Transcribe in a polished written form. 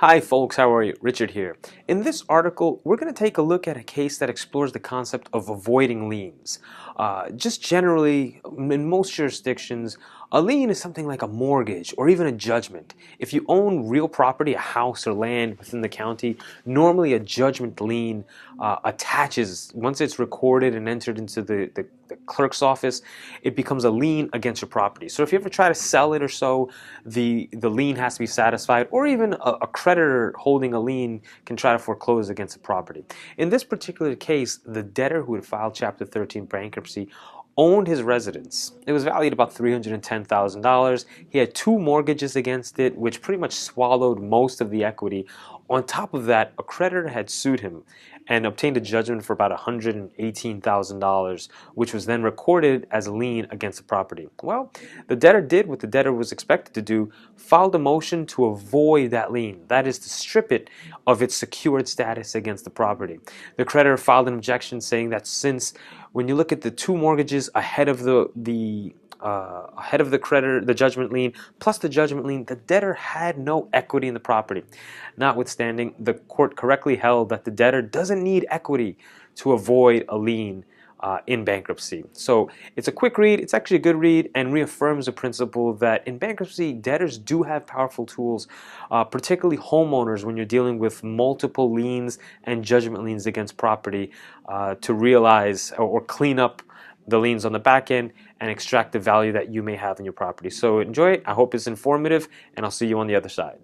Hi folks, how are you? Richard here. In this article, we're going to take a look at a case that explores the concept of avoiding liens. Just generally, in most jurisdictions, a lien is something like a mortgage or even a judgment. If you own real property, a house or land within the county, normally a judgment lien attaches, once it's recorded and entered into the clerk's office, it becomes a lien against your property. So if you ever try to sell it or so, the lien has to be satisfied, or even a creditor holding a lien can try to foreclose against the property. In this particular case, the debtor who had filed Chapter 13 bankruptcy owned his residence. It was valued about $310,000. He had two mortgages against it, which pretty much swallowed most of the equity. On top of that, a creditor had sued him and obtained a judgment for about $118,000, which was then recorded as a lien against the property. Well, the debtor did what the debtor was expected to do, filed a motion to avoid that lien, that is to strip it of its secured status against the property. The creditor filed an objection saying that since when you look at the two mortgages ahead of the creditor, the judgment lien, plus the judgment lien, the debtor had no equity in the property. Notwithstanding, the court correctly held that the debtor doesn't need equity to avoid a lien in bankruptcy. So it's a quick read, it's actually a good read, and reaffirms the principle that in bankruptcy, debtors do have powerful tools, particularly homeowners when you're dealing with multiple liens and judgment liens against property, to realize or clean up the liens on the back end and extract the value that you may have in your property. So enjoy it. I hope it's informative, and I'll see you on the other side.